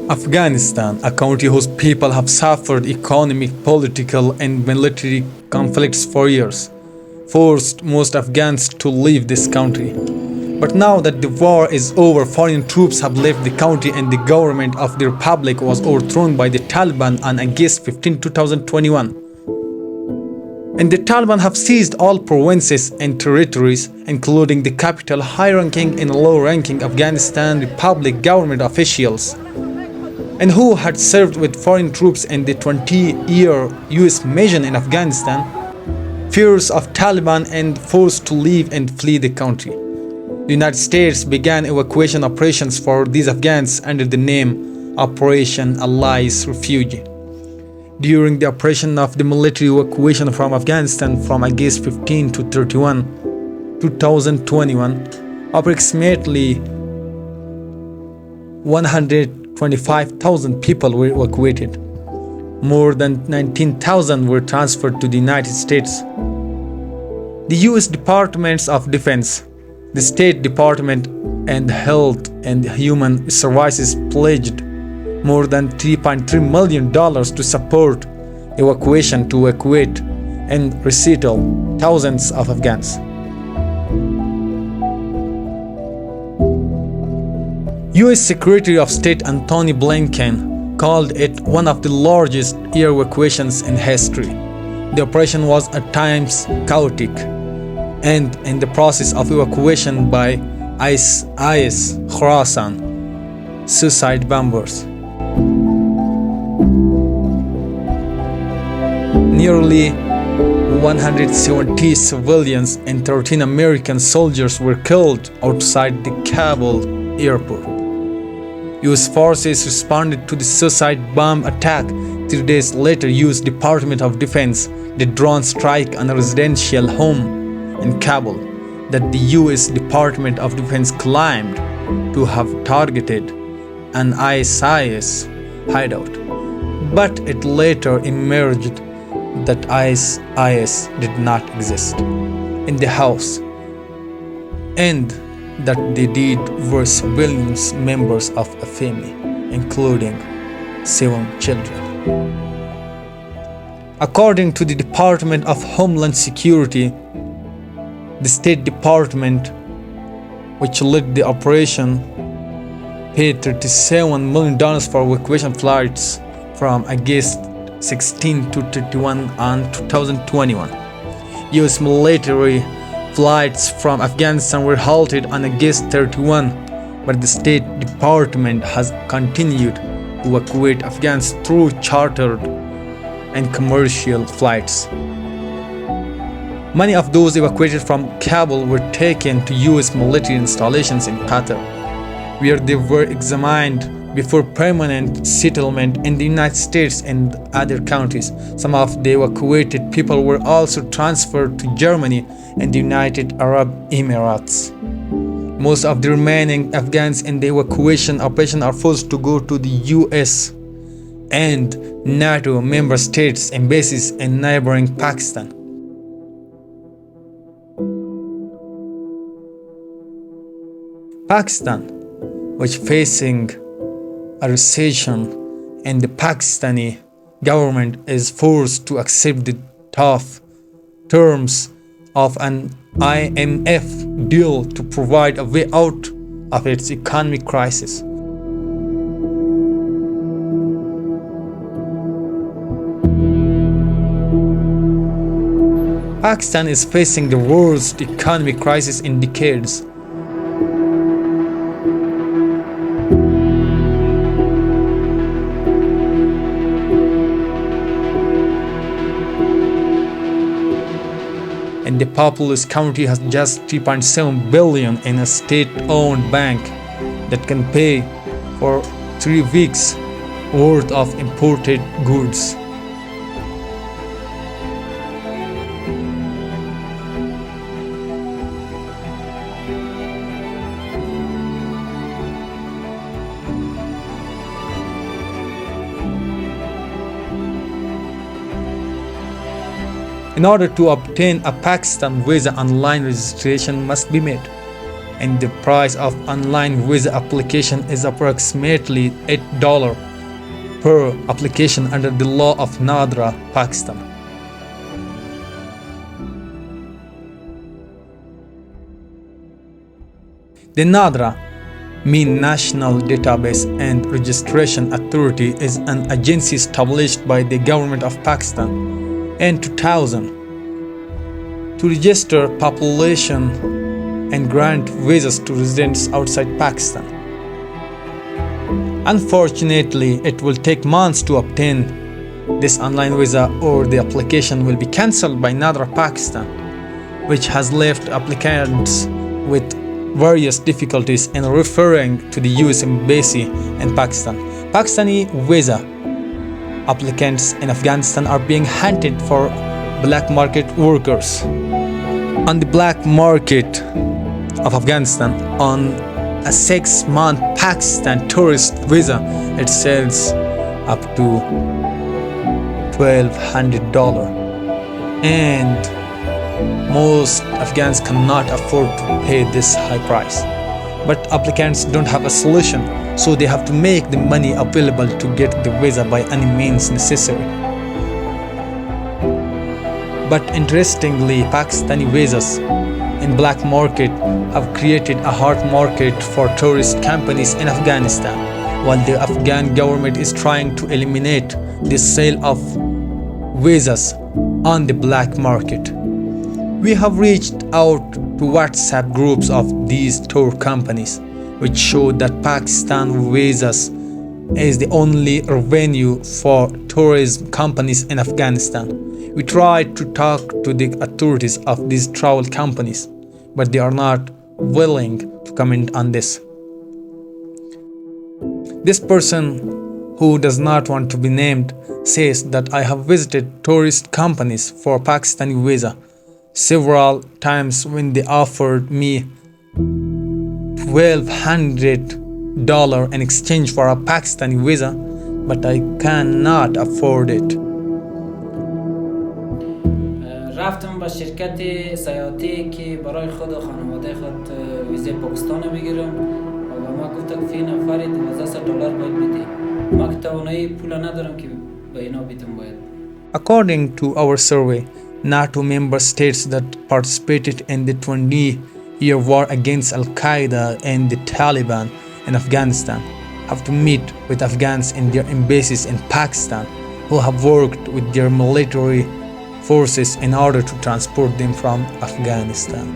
Afghanistan, a country whose people have suffered economic, political, and military conflicts for years, forced most Afghans to leave this country. But now that the war is over, foreign troops have left the country and the government of the republic was overthrown by the Taliban on August 15, 2021. And the Taliban have seized all provinces and territories, including the capital, high-ranking and low-ranking Afghanistan Republic government officials, and who had served with foreign troops in the 20-year US mission in Afghanistan, fears of Taliban and forced to leave and flee the country. The United States began evacuation operations for these Afghans under the name Operation Allies Refuge. During the operation of the military evacuation from Afghanistan from August 15 to 31, 2021, approximately 125,000 people were evacuated. More than 19,000 were transferred to the United States. The U.S. Departments of Defense, the State Department, and Health and Human Services pledged more than $3.3 million to support evacuation to evacuate and resettle thousands of Afghans. U.S. Secretary of State Antony Blinken called it one of the largest air evacuations in history. The operation was at times chaotic and in the process of evacuation by IS Khorasan suicide bombers. Nearly 170 civilians and 13 American soldiers were killed outside the Kabul airport. U.S. forces responded to the suicide bomb attack. 3 days later, U.S. Department of Defense did drone strike on a residential home in Kabul that the U.S. Department of Defense claimed to have targeted an ISIS hideout. But it later emerged that ISIS did not exist in the house and that the deed were civilian members of a family, including 7 children. According to the Department of Homeland Security, the State Department, which led the operation, paid $37 million for evacuation flights from August 16 to 31 on 2021. U.S. military flights from Afghanistan were halted on August 31, but the State Department has continued to evacuate Afghans through chartered and commercial flights. Many of those evacuated from Kabul were taken to U.S. military installations in Qatar, where they were examined before permanent settlement in the United States and other countries. Some of the evacuated people were also transferred to Germany and the United Arab Emirates. Most of the remaining Afghans in the evacuation operation are forced to go to the US and NATO member states embassies in neighboring Pakistan. Pakistan, which facing a recession, and the Pakistani government is forced to accept the tough terms of an IMF deal to provide a way out of its economic crisis. Pakistan is facing the worst economic crisis in decades. And the populous country has just $3.7 billion in a state-owned bank that can pay for 3 weeks worth of imported goods. In order to obtain a Pakistan visa, online registration must be made. and the price of online visa application is approximately $8 per application under the law of Nadra, Pakistan. The Nadra, mean National Database and Registration Authority, is an agency established by the government of Pakistan in 2000 to register population and grant visas to residents outside Pakistan. Unfortunately, it will take months to obtain this online visa, or the application will be cancelled by Nadra Pakistan, which has left applicants with various difficulties in referring to the US Embassy in Pakistan. Pakistani visa applicants in Afghanistan are being hunted for black market workers. On the black market of Afghanistan, on a 6-month Pakistan tourist visa, it sells up to $1,200, and most Afghans cannot afford to pay this high price. But applicants don't have a solution, so they have to make the money available to get the visa by any means necessary. But interestingly, Pakistani visas in black market have created a hard market for tourist companies in Afghanistan, while the Afghan government is trying to eliminate the sale of visas on the black market. We have reached out to WhatsApp groups of these tour companies, which show that Pakistan visas is the only revenue for tourism companies in Afghanistan. We tried to talk to the authorities of these travel companies, but they are not willing to comment on this. This person, who does not want to be named, says that I have visited tourist companies for Pakistani visa several times when they offered me $1,200 in exchange for a Pakistani visa, but I cannot afford it. رفتم با شرکت سیاحتی که برای خود و خانواده خود ویزای پاکستان بگیرم و ما گفتم فی نفر $1200 باید بدی. ما که توانایی پول ندارم که به اینا بدم باید. According to our survey, NATO member states that participated in the 20-year war against Al-Qaeda and the Taliban in Afghanistan have to meet with Afghans in their embassies in Pakistan who have worked with their military forces in order to transport them from Afghanistan.